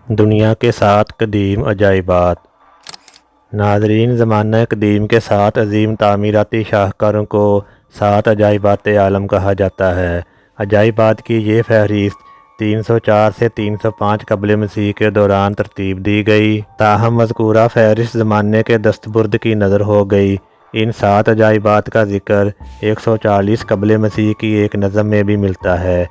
دنیا کے 7 قدیم عجائبات۔ ناظرین، زمانہ قدیم کے 7 عظیم تعمیراتی شاہکاروں کو 7 عجائبات عالم کہا جاتا ہے۔ عجائبات کی یہ فہرست 304 سے 305 قبل مسیح کے دوران ترتیب دی گئی، تاہم مذکورہ فہرست زمانے کے دستبرد کی نظر ہو گئی۔ ان 7 عجائبات کا ذکر 140 قبل مسیح کی ایک نظم میں بھی ملتا ہے۔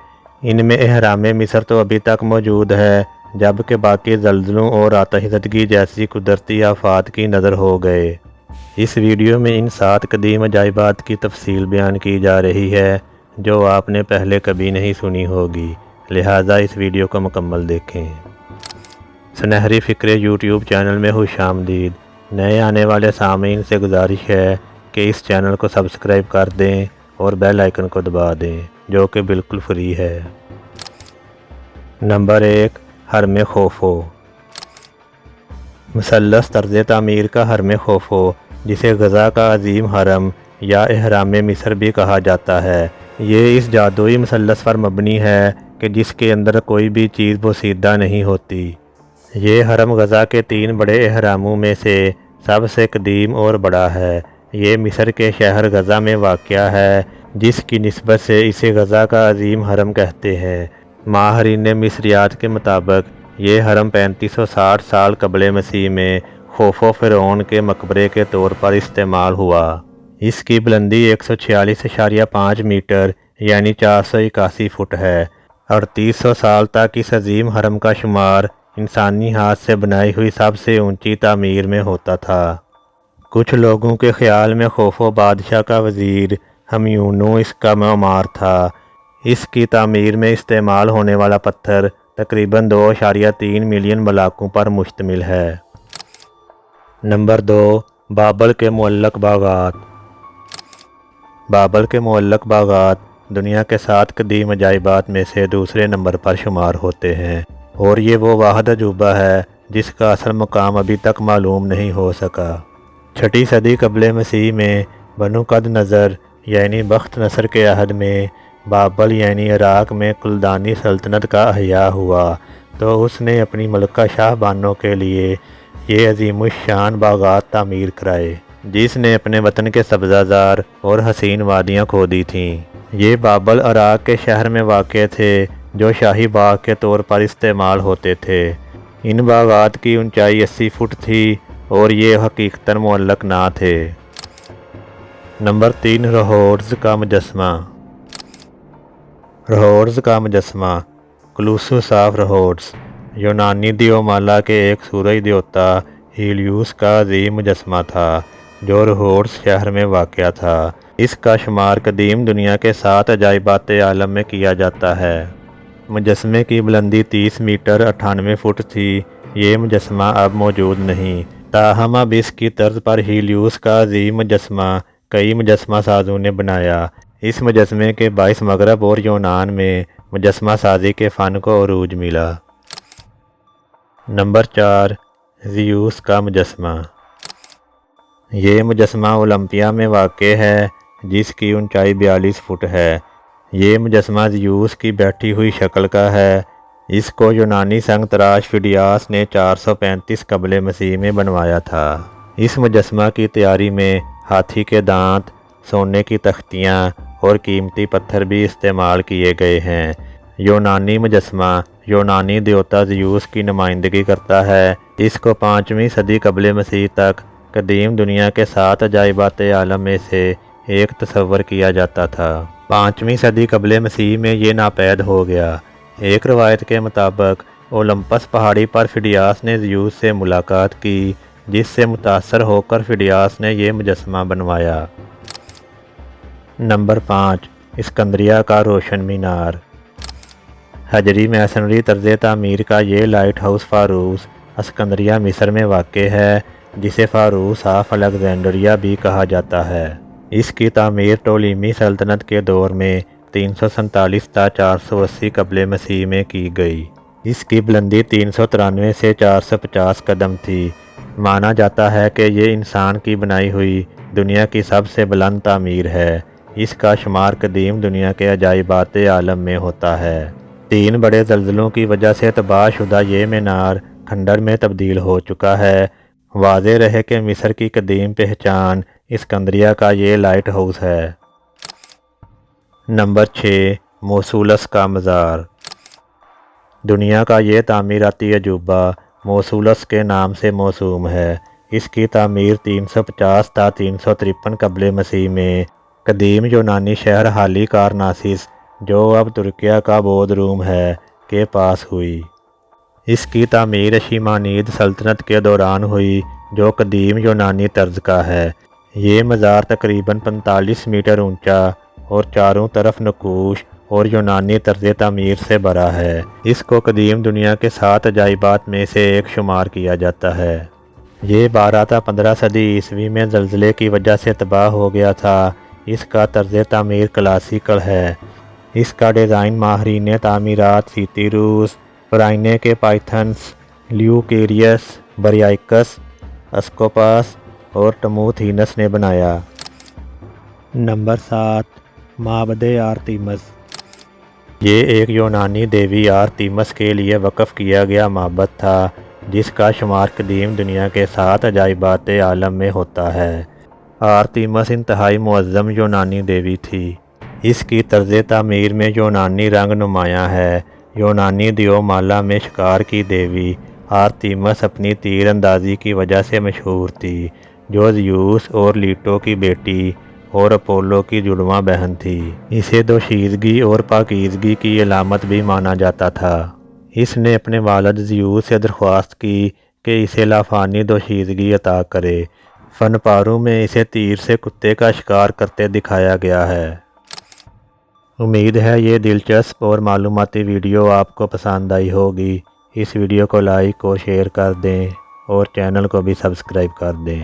ان میں اہرام مصر تو ابھی تک موجود ہے، جبکہ باقی زلزلوں اور آتش زدگی جیسی قدرتی آفات کی نظر ہو گئے۔ اس ویڈیو میں ان 7 قدیم عجائبات کی تفصیل بیان کی جا رہی ہے جو آپ نے پہلے کبھی نہیں سنی ہوگی، لہٰذا اس ویڈیو کو مکمل دیکھیں۔ سنہری فکرے یوٹیوب چینل میں خوش آمدید۔ نئے آنے والے سامعین سے گزارش ہے کہ اس چینل کو سبسکرائب کر دیں اور بیل آئیکن کو دبا دیں، جو کہ بالکل فری ہے۔ نمبر 1، حرم خوفو۔ مثلث طرز تعمیر کا حرم خوفو، جسے غزہ کا عظیم حرم یا اہرام مصر بھی کہا جاتا ہے، یہ اس جادوئی مثلث پر مبنی ہے کہ جس کے اندر کوئی بھی چیز پوشیدہ نہیں ہوتی۔ یہ حرم غزہ کے 3 بڑے اہراموں میں سے سب سے قدیم اور بڑا ہے۔ یہ مصر کے شہر غزہ میں واقع ہے، جس کی نسبت سے اسے غزہ کا عظیم حرم کہتے ہیں۔ ماہرین مصریات کے مطابق یہ حرم 3560 سال قبل مسیح میں خوفو فرعون کے مقبرے کے طور پر استعمال ہوا۔ اس کی بلندی 146.5 میٹر یعنی 481 فٹ ہے۔ 3800 سال تک اس عظیم حرم کا شمار انسانی ہاتھ سے بنائی ہوئی سب سے اونچی تعمیر میں ہوتا تھا۔ کچھ لوگوں کے خیال میں خوفو بادشاہ کا وزیر ہمیونو اس کا معمار تھا۔ اس کی تعمیر میں استعمال ہونے والا پتھر تقریباً 2.3 ملین بلاکوں پر مشتمل ہے۔ نمبر 2، بابل کے معلق باغات۔ بابل کے معلق باغات دنیا کے 7 قدیم عجائبات میں سے دوسرے نمبر پر شمار ہوتے ہیں، اور یہ وہ واحد عجوبہ ہے جس کا اصل مقام ابھی تک معلوم نہیں ہو سکا۔ 6 صدی قبل مسیح میں بنو قد نظر یعنی بخت نصر کے عہد میں بابل یعنی عراق میں کلدانی سلطنت کا احیاء ہوا، تو اس نے اپنی ملکہ شاہ بانو کے لیے یہ عظیم الشان باغات تعمیر کرائے، جس نے اپنے وطن کے سبزہ زار اور حسین وادیاں کھو دی تھیں۔ یہ بابل عراق کے شہر میں واقع تھے جو شاہی باغ کے طور پر استعمال ہوتے تھے۔ ان باغات کی اونچائی 80 فٹ تھی اور یہ حقیقتاً معلق نہ تھے۔ نمبر 3، رہودز کا مجسمہ۔ رہودز کا مجسمہ کولوسس آف رہودز یونانی دیومالا کے ایک سورج دیوتا ہیلیوس کا عظیم مجسمہ تھا جو رہودز شہر میں واقع تھا۔ اس کا شمار قدیم دنیا کے 7 عجائبات عالم میں کیا جاتا ہے۔ مجسمے کی بلندی 30 میٹر 98 فٹ تھی۔ یہ مجسمہ اب موجود نہیں، تاہم اب اس کی طرز پر ہیلیوس کا عظیم مجسمہ کئی مجسمہ سازوں نے بنایا۔ اس مجسمے کے باعث مغرب اور یونان میں مجسمہ سازی کے فن کو عروج ملا۔ نمبر 4، زیوس کا مجسمہ۔ یہ مجسمہ اولمپیا میں واقع ہے، جس کی اونچائی 42 فٹ ہے۔ یہ مجسمہ زیوس کی بیٹھی ہوئی شکل کا ہے۔ اس کو یونانی سنگ تراش فیڈیاس نے 435 قبل مسیح میں بنوایا تھا۔ اس مجسمہ کی تیاری میں ہاتھی کے دانت، سونے کی تختیاں اور قیمتی پتھر بھی استعمال کیے گئے ہیں۔ یونانی مجسمہ یونانی دیوتا زیوس کی نمائندگی کرتا ہے۔ اس کو 5ویں صدی قبل مسیح تک قدیم دنیا کے 7 عجائبات عالم میں سے ایک تصور کیا جاتا تھا۔ 5ویں صدی قبل مسیح میں یہ ناپید ہو گیا۔ ایک روایت کے مطابق اولمپس پہاڑی پر فیڈیاس نے زیوس سے ملاقات کی، جس سے متاثر ہو کر فیڈیاس نے یہ مجسمہ بنوایا۔ نمبر 5، اسکندریہ کا روشن مینار۔ حجری میسنری طرز تعمیر کا یہ لائٹ ہاؤس فاروس اسکندریہ مصر میں واقع ہے، جسے فاروس آف الیگزینڈریا بھی کہا جاتا ہے۔ اس کی تعمیر ٹولیمی سلطنت کے دور میں 347 تا 480 قبل مسیح میں کی گئی۔ اس کی بلندی 393 سے 450 قدم تھی۔ مانا جاتا ہے کہ یہ انسان کی بنائی ہوئی دنیا کی سب سے بلند تعمیر ہے۔ اس کا شمار قدیم دنیا کے عجائبات عالم میں ہوتا ہے۔ 3 بڑے زلزلوں کی وجہ سے تباہ شدہ یہ مینار کھنڈر میں تبدیل ہو چکا ہے۔ واضح رہے کہ مصر کی قدیم پہچان اسکندریہ کا یہ لائٹ ہاؤس ہے۔ نمبر 6 موسولس کا مزار۔ دنیا کا یہ تعمیراتی عجوبہ موسولس کے نام سے موسوم ہے۔ اس کی تعمیر 350 تا 353 قبل مسیح میں قدیم یونانی شہر حالی کارناسس، جو اب ترکیہ کا بودھ روم ہے، کے پاس ہوئی۔ اس کی تعمیر اشیمانید سلطنت کے دوران ہوئی، جو قدیم یونانی طرز کا ہے۔ یہ مزار تقریباً 45 میٹر اونچا اور چاروں طرف نقوش اور یونانی طرز تعمیر سے بھرا ہے۔ اس کو قدیم دنیا کے 7 عجائبات میں سے ایک شمار کیا جاتا ہے۔ یہ 12 تا 15 صدی عیسوی میں زلزلے کی وجہ سے تباہ ہو گیا تھا۔ اس کا طرز تعمیر کلاسیکل ہے۔ اس کا ڈیزائن ماہرین تعمیرات سیتیروس، پرائنے کے پائتھنس، لیوکیریس، بریائکس، اسکوپاس اور ٹموتھینس نے بنایا۔ نمبر 7 معبد آرتیمس۔ یہ ایک یونانی دیوی آرتیمس کے لیے وقف کیا گیا معبد تھا، جس کا شمار قدیم دنیا کے 7 عجائبات عالم میں ہوتا ہے۔ آرتیمس انتہائی معظم یونانی دیوی تھی۔ اس کی طرز تعمیر میں یونانی رنگ نمایاں ہے۔ یونانی دیو مالا میں شکار کی دیوی آرتیمس اپنی تیر اندازی کی وجہ سے مشہور تھی، جو زیوس اور لیٹو کی بیٹی اور اپولو کی جڑواں بہن تھی۔ اسے دوشیزگی اور پاکیزگی کی علامت بھی مانا جاتا تھا۔ اس نے اپنے والد زیوس سے درخواست کی کہ اسے لافانی دوشیزگی عطا کرے۔ فن پاروں میں اسے تیر سے کتے کا شکار کرتے دکھایا گیا ہے۔ امید ہے یہ دلچسپ اور معلوماتی ویڈیو آپ کو پسند آئی ہوگی۔ اس ویڈیو کو لائک اور شیئر کر دیں اور چینل کو بھی سبسکرائب کر دیں۔